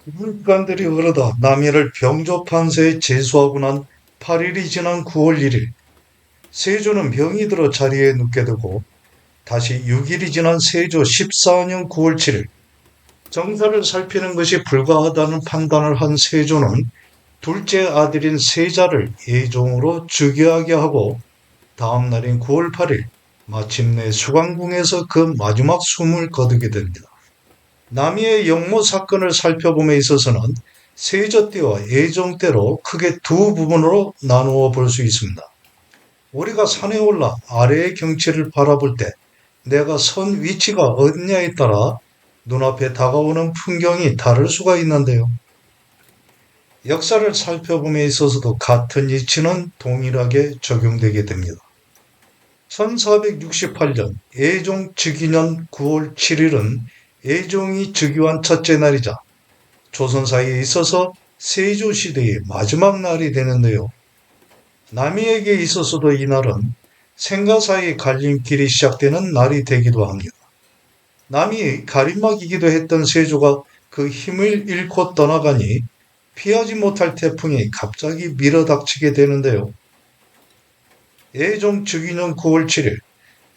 시간들이 흐르다 남해를 병조판서에 제수하고 난 8일이 지난 9월 1일, 세조는 병이 들어 자리에 눕게 되고 다시 6일이 지난 세조 14년 9월 7일, 정사를 살피는 것이 불가하다는 판단을 한 세조는 둘째 아들인 세자를 예종으로 즉위하게 하고 다음 날인 9월 8일, 마침내 수강궁에서 그 마지막 숨을 거두게 됩니다. 남이의 영모 사건을 살펴봄에 있어서는 세조 때와 예종 때로 크게 두 부분으로 나누어 볼 수 있습니다. 우리가 산에 올라 아래의 경치를 바라볼 때 내가 선 위치가 어디냐에 따라 눈앞에 다가오는 풍경이 다를 수가 있는데요. 역사를 살펴봄에 있어서도 같은 이치는 동일하게 적용되게 됩니다. 1468년 예종 즉위년 9월 7일은 예종이 즉위한 첫째 날이자 조선사에 있어서 세조시대의 마지막 날이 되는데요. 남이에게 있어서도 이날은 생가사의 갈림길이 시작되는 날이 되기도 합니다. 남이 가림막이기도 했던 세조가 그 힘을 잃고 떠나가니 피하지 못할 태풍이 갑자기 밀어닥치게 되는데요. 예종 즉위년 9월 7일,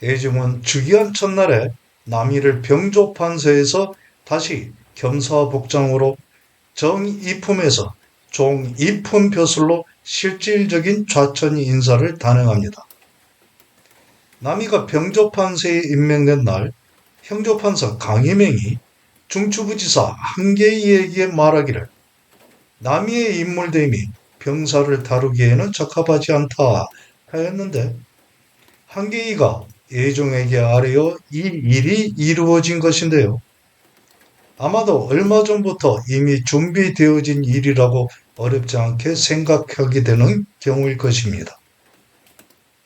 예종은 즉위한 첫날에 남이를 병조판서에서 다시 겸사복장으로 정이품에서 종이품 벼슬로 실질적인 좌천 인사를 단행합니다. 남이가 병조판서에 임명된 날, 형조판서 강희명이 중추부지사 한계희에게 말하기를 남이의 인물됨이 병사를 다루기에는 적합하지 않다 하였는데 한계희가 예종에게 아뢰어 이 일이 이루어진 것인데요. 아마도 얼마 전부터 이미 준비되어진 일이라고 어렵지 않게 생각하게 되는 경우일 것입니다.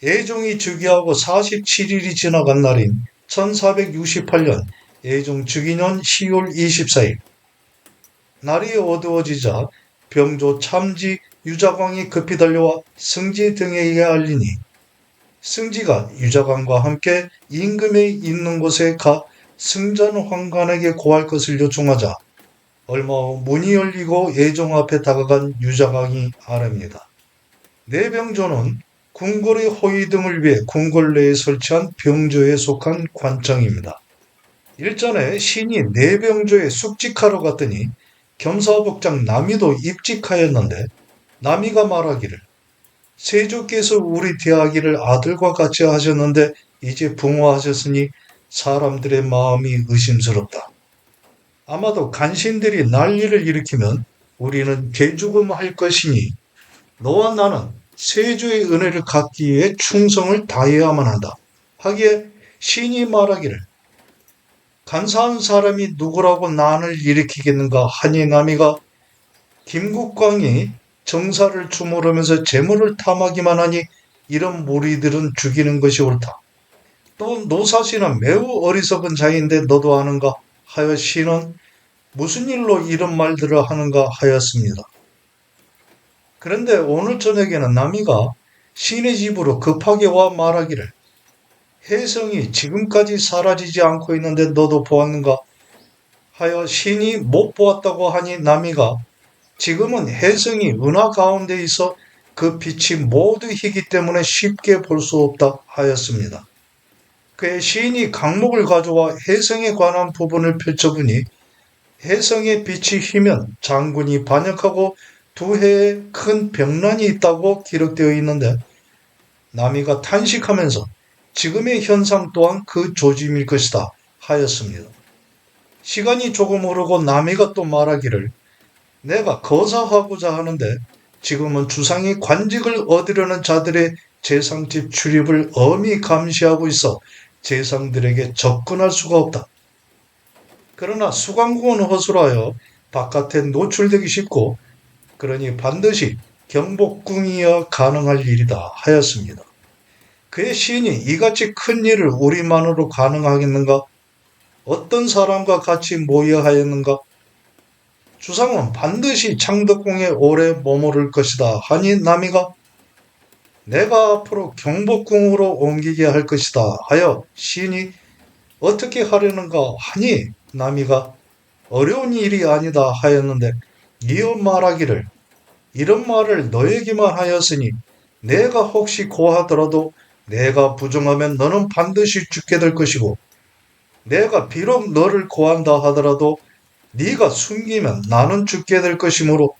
예종이 즉위하고 47일이 지나간 날인 1468년 예종 즉위년 10월 24일, 날이 어두워지자 병조 참지 유자광이 급히 달려와 승지 등에게 알리니 승지가 유자광과 함께 임금에 있는 곳에 가 승전황관에게 고할 것을 요청하자 얼마 후 문이 열리고 예종 앞에 다가간 유자광이 아랍니다. 내병조는 궁궐의 호위 등을 위해 궁궐 내에 설치한 병조에 속한 관청입니다. 일전에 신이 내병조에 숙직하러 갔더니 겸사복장 남이도 입직하였는데 남이가 말하기를 세조께서 우리 대하기를 아들과 같이 하셨는데 이제 붕어하셨으니 사람들의 마음이 의심스럽다. 아마도 간신들이 난리를 일으키면 우리는 개죽음할 것이니 너와 나는 세조의 은혜를 갖기 위해 충성을 다해야만 한다. 하기에 신이 말하기를 간사한 사람이 누구라고 난을 일으키겠는가 하니 남이가 김국광이 정사를 주물으면서 재물을 탐하기만 하니 이런 무리들은 죽이는 것이 옳다. 또 노사시는 매우 어리석은 자인데 너도 아는가 하여 신은 무슨 일로 이런 말들을 하는가 하였습니다. 그런데 오늘 저녁에는 남이가 신의 집으로 급하게 와 말하기를 혜성이 지금까지 사라지지 않고 있는데 너도 보았는가 하여 신이 못 보았다고 하니 남이가 지금은 혜성이 은하 가운데 있어 그 빛이 모두 희기 때문에 쉽게 볼 수 없다 하였습니다. 그의 시인이 강목을 가져와 혜성에 관한 부분을 펼쳐보니 혜성의 빛이 휘면 장군이 반역하고 두 해에 큰 병난이 있다고 기록되어 있는데 남이가 탄식하면서 지금의 현상 또한 그 조짐일 것이다 하였습니다. 시간이 조금 흐르고 남이가 또 말하기를 내가 거사하고자 하는데 지금은 주상이 관직을 얻으려는 자들의 재상집 출입을 엄히 감시하고 있어 재상들에게 접근할 수가 없다. 그러나 수강궁은 허술하여 바깥에 노출되기 쉽고 그러니 반드시 경복궁이어야 가능할 일이다 하였습니다. 그의 시인이 이같이 큰 일을 우리만으로 가능하겠는가? 어떤 사람과 같이 모여야 하였는가? 주상은 반드시 창덕궁에 오래 머무를 것이다 하니 남이가 내가 앞으로 경복궁으로 옮기게 할 것이다 하여 시인이 어떻게 하려는가 하니 남이가 어려운 일이 아니다 하였는데 이어 말하기를 이런 말을 너에게만 하였으니 내가 혹시 고하더라도 내가 부정하면 너는 반드시 죽게 될 것이고 내가 비록 너를 고한다 하더라도 네가 숨기면 나는 죽게 될 것이므로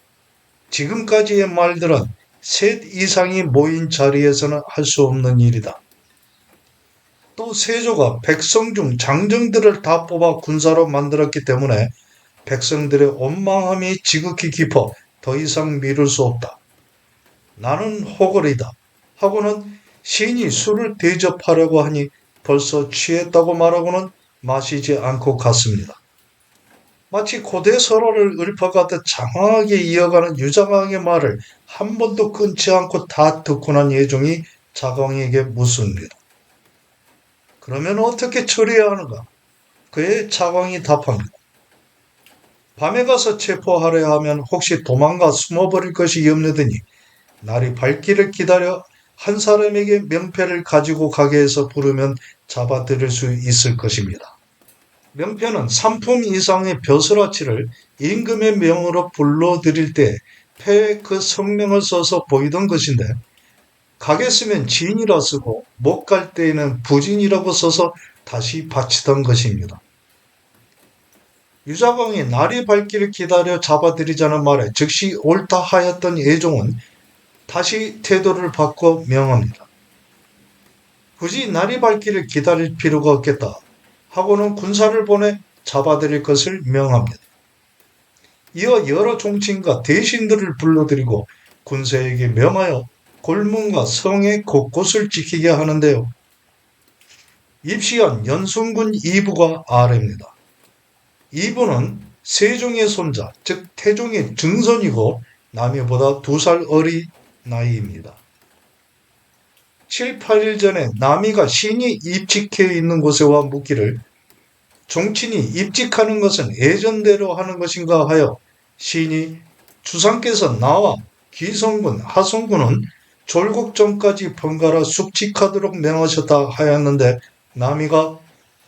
지금까지의 말들은 셋 이상이 모인 자리에서는 할 수 없는 일이다. 또 세조가 백성 중 장정들을 다 뽑아 군사로 만들었기 때문에 백성들의 원망함이 지극히 깊어 더 이상 미룰 수 없다. 나는 호걸이다. 하고는 시인이 술을 대접하려고 하니 벌써 취했다고 말하고는 마시지 않고 갔습니다. 마치 고대 설화를 읊어가듯 장황하게 이어가는 유자광의 말을 한 번도 끊지 않고 다 듣고 난 예종이 자광에게 묻습니다. 그러면 어떻게 처리해야 하는가? 그의 자광이 답합니다. 밤에 가서 체포하려 하면 혹시 도망가 숨어버릴 것이 염려되니 날이 밝기를 기다려 한 사람에게 명패를 가지고 가게 해서 부르면 잡아들일 수 있을 것입니다. 명패는 3품 이상의 벼슬아치를 임금의 명으로 불러들일 때 패에 그 성명을 써서 보이던 것인데 가겠으면 진이라 쓰고 못 갈 때에는 부진이라고 써서 다시 바치던 것입니다. 유자광이 날이 밝기를 기다려 잡아들이자는 말에 즉시 옳다 하였던 예종은 다시 태도를 바꿔 명합니다. 굳이 날이 밝기를 기다릴 필요가 없겠다 하고는 군사를 보내 잡아들일 것을 명합니다. 이어 여러 종친과 대신들을 불러들이고 군사에게 명하여 골문과 성의 곳곳을 지키게 하는데요. 입시한 연순군 이부가 아래입니다. 이부는 세종의 손자, 즉 태종의 증손이고 남이보다 2살 어린 나이입니다. 7, 8일 전에 남이가 신이 입직해 있는 곳에 와 묻기를 종친이 입직하는 것은 예전대로 하는 것인가 하여 신이 주상께서 나와 기성군, 하성군은 졸국 전까지 번갈아 숙직하도록 명하셨다 하였는데 남이가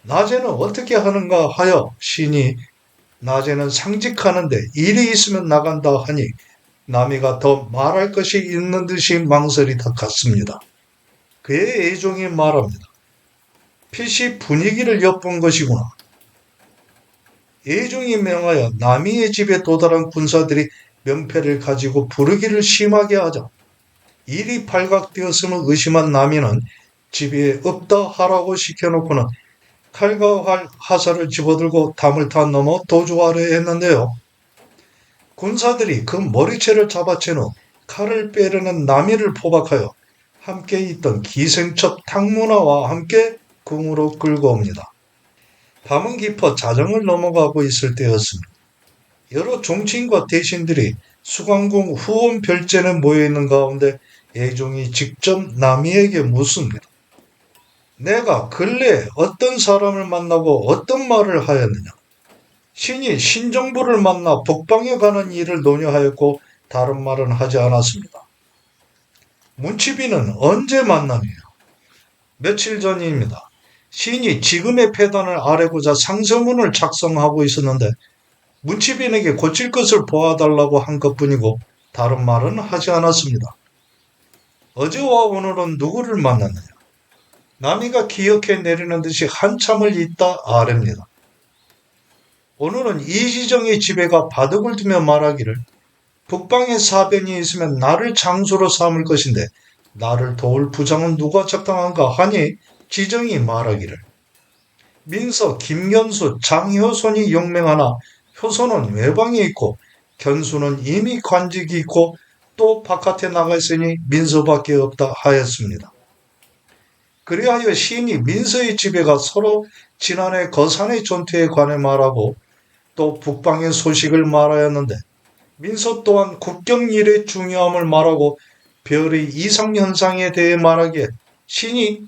낮에는 어떻게 하는가 하여 신이 낮에는 상직하는데 일이 있으면 나간다 하니 남이가 더 말할 것이 있는 듯이 망설이다 같습니다. 그의 예종이 말합니다. 필시 분위기를 엿본 것이구나. 예종이 명하여 남이의 집에 도달한 군사들이 명패를 가지고 부르기를 심하게 하자 일이 발각되었음을 의심한 남이는 집에 없다 하라고 시켜놓고는 칼과 활, 화살을 집어들고 담을 타 넘어 도주하려 했는데요. 군사들이 그 머리채를 잡아챈 후 칼을 빼려는 남이를 포박하여 함께 있던 기생첩 탕문화와 함께 궁으로 끌고 옵니다. 밤은 깊어 자정을 넘어가고 있을 때였습니다. 여러 종친과 대신들이 수강궁 후원 별전에 모여있는 가운데 예종이 직접 남이에게 묻습니다. 내가 근래에 어떤 사람을 만나고 어떤 말을 하였느냐? 신이 신정부를 만나 북방에 가는 일을 논의하였고 다른 말은 하지 않았습니다. 문치비는 언제 만나느냐? 며칠 전입니다. 신이 지금의 폐단을 아뢰고자 상서문을 작성하고 있었는데 문치빈에게 고칠 것을 보아달라고 한 것뿐이고 다른 말은 하지 않았습니다. 어제와 오늘은 누구를 만났느냐? 남이가 기억해 내리는 듯이 한참을 있다 아랩니다. 오늘은 이지정의 집에 가 바둑을 두며 말하기를 북방에 사변이 있으면 나를 장수로 삼을 것인데 나를 도울 부장은 누가 적당한가 하니 지정이 말하기를 민서 김견수 장효손이 용맹하나 효손은 외방에 있고 견수는 이미 관직이 있고 또 바깥에 나가 있으니 민서밖에 없다 하였습니다. 그리하여 시인이 민서의 집에 가 서로 지난해 거산의 전투에 관해 말하고 또 북방의 소식을 말하였는데 민서 또한 국경일의 중요함을 말하고 별의 이상현상에 대해 말하기에 신이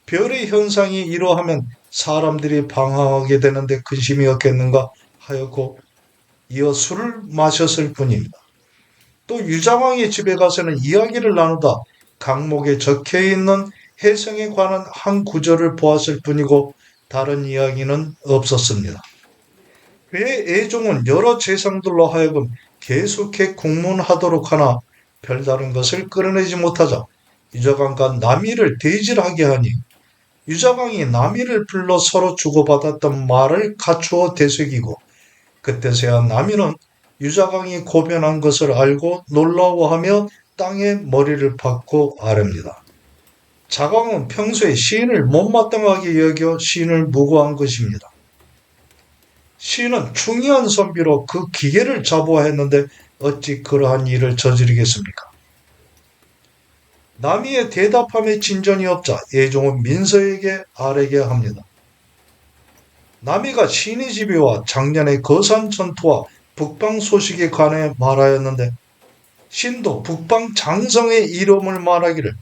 별의 현상이 이러하면 사람들이 방황하게 되는데 근심이 없겠는가 하였고 이어 술을 마셨을 뿐입니다. 또 유자광의 집에 가서는 이야기를 나누다 강목에 적혀있는 해성에 관한 한 구절을 보았을 뿐이고 다른 이야기는 없었습니다. 그의 애종은 여러 재상들로 하여금 계속해 공문하도록 하나 별다른 것을 끌어내지 못하자 유자광과 남이를 대질하게 하니 유자광이 남이를 불러 서로 주고받았던 말을 갖추어 되새기고 그때서야 남이는 유자광이 고변한 것을 알고 놀라워하며 땅에 머리를 박고 아뢰니다. 자광은 평소에 시인을 못마땅하게 여겨 시인을 무고한 것입니다. 시인은 충의한 선비로 그 기계를 자부하였는데 어찌 그러한 일을 저지르겠습니까? 남이의 대답함에 진전이 없자 예종은 민서에게 아뢰게 합니다. 남이가 시인의 집에 와 작년의 거산 전투와 북방 소식에 관해 말하였는데 신도 북방 장성의 이름을 말하기를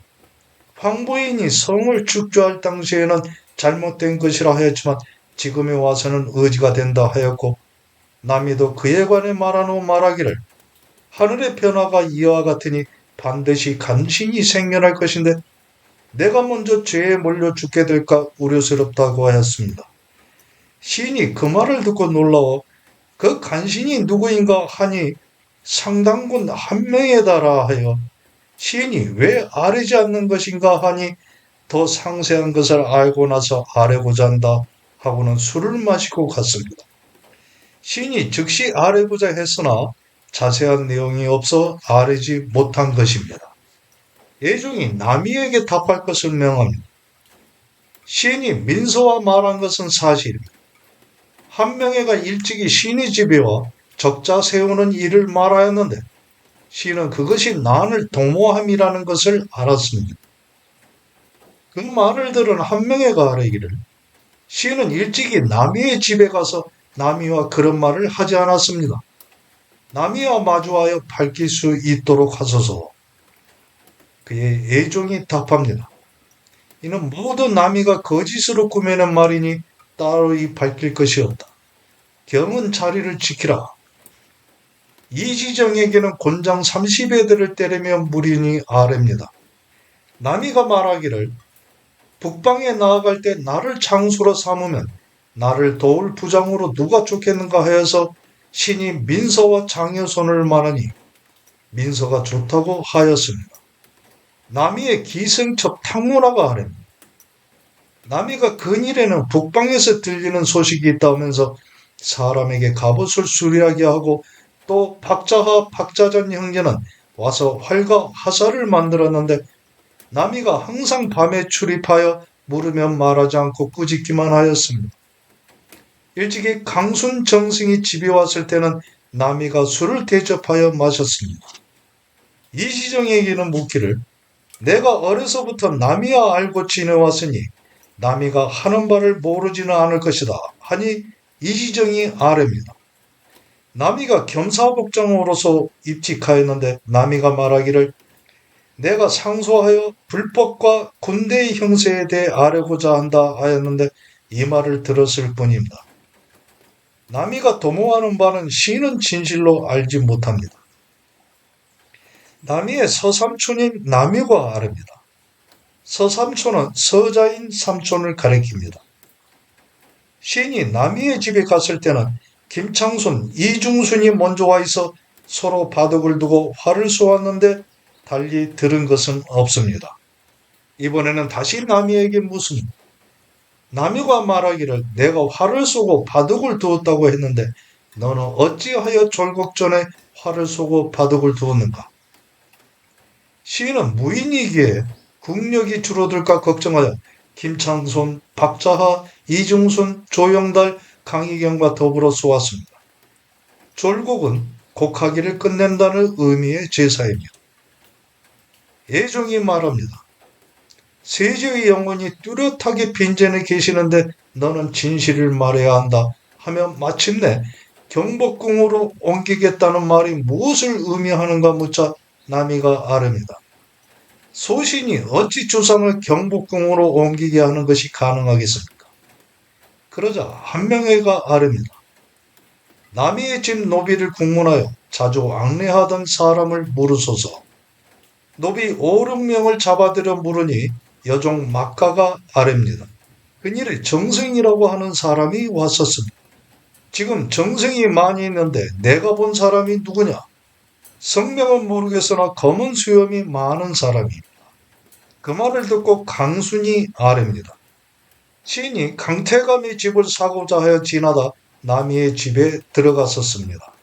황보인이 성을 축조할 당시에는 잘못된 것이라 하였지만 지금에 와서는 의지가 된다 하였고 남이도 그에 관해 말한 후 말하기를 하늘의 변화가 이와 같으니 반드시 간신히 생겨날 것인데 내가 먼저 죄에 몰려 죽게 될까 우려스럽다고 하였습니다. 시인이 그 말을 듣고 놀라워 그 간신이 누구인가 하니 상당군 한 명에 달하 하여 시인이 왜 아뢰지 않는 것인가 하니 더 상세한 것을 알고 나서 아뢰고자 한다 하고는 술을 마시고 갔습니다. 시인이 즉시 아뢰고자 했으나 자세한 내용이 없어 아뢰지 못한 것입니다. 예종이 남이에게 답할 것을 명합니다. 시인이 민서와 말한 것은 사실입니다. 한명회가 일찍이 시인의 집에 와 적자 세우는 일을 말하였는데 시인은 그것이 난을 도모함이라는 것을 알았습니다. 그 말을 들은 한명회가 아뢰기를 시인은 일찍이 남이의 집에 가서 남이와 그런 말을 하지 않았습니다. 남이와 마주하여 밝힐 수 있도록 하소서. 그의 예종이 답합니다. 이는 모두 남이가 거짓으로 꾸며낸 말이니 따로 밝힐 것이 없다. 경은 자리를 지키라. 이지정에게는 곤장 30여대를 때리며 물이니 아뢰입니다. 남이가 말하기를 북방에 나아갈 때 나를 장수로 삼으면 나를 도울 부장으로 누가 좋겠는가 하여서 신이 민서와 장여손을 말하니 민서가 좋다고 하였습니다. 남이의 기승첩 탕문화가 아뢰입니다. 남이가 근일에는 북방에서 들리는 소식이 있다면서 사람에게 갑옷을 수리하게 하고 또 박자하 박자전 형제는 와서 활과 화살을 만들었는데 남이가 항상 밤에 출입하여 물으면 말하지 않고 꾸짖기만 하였습니다. 일찍이 강순 정승이 집에 왔을 때는 남이가 술을 대접하여 마셨습니다. 이시정에게는 묻기를 내가 어려서부터 남이와 알고 지내왔으니 남이가 하는 바를 모르지는 않을 것이다 하니 이시정이 아뢰입니다. 남이가 겸사복장으로서 입직하였는데 남이가 말하기를 내가 상소하여 불법과 군대의 형세에 대해 아뢰고자 한다 하였는데 이 말을 들었을 뿐입니다. 남이가 도모하는 바는 시인은 진실로 알지 못합니다. 남이의 서삼촌인 남이가 아릅니다. 서삼촌은 서자인 삼촌을 가리킵니다. 시인이 남이의 집에 갔을 때는 김창순, 이중순이 먼저 와 있어 서로 바둑을 두고 활을 쏘았는데 달리 들은 것은 없습니다. 이번에는 다시 남이에게 묻습니다. 남이가 말하기를 내가 활을 쏘고 바둑을 두었다고 했는데 너는 어찌하여 졸곡 전에 활을 쏘고 바둑을 두었는가? 시인은 무인이기에 국력이 줄어들까 걱정하여 김창손, 박자하, 이중순, 조영달, 강희경과 더불어 쏘았습니다. 졸곡은 곡하기를 끝낸다는 의미의 제사입니다. 예종이 말합니다. 세조의 영혼이 뚜렷하게 빈전에 계시는데 너는 진실을 말해야 한다 하며 마침내 경복궁으로 옮기겠다는 말이 무엇을 의미하는가 묻자 남이가 아릅니다. 소신이 어찌 주상을 경복궁으로 옮기게 하는 것이 가능하겠습니까? 그러자 한명회가 아릅니다. 남이의 집 노비를 국문하여 자주 앙내하던 사람을 물으소서. 노비 5, 6명을 잡아들여 물으니 여종 막가가 아뢰입니다. 그니를 정승이라고 하는 사람이 왔었습니다. 지금 정승이 많이 있는데 내가 본 사람이 누구냐? 성명은 모르겠으나 검은 수염이 많은 사람이. 그 말을 듣고 강순이 아뢰입니다. 시인이 강태감의 집을 사고자 하여 지나다 남이의 집에 들어갔었습니다.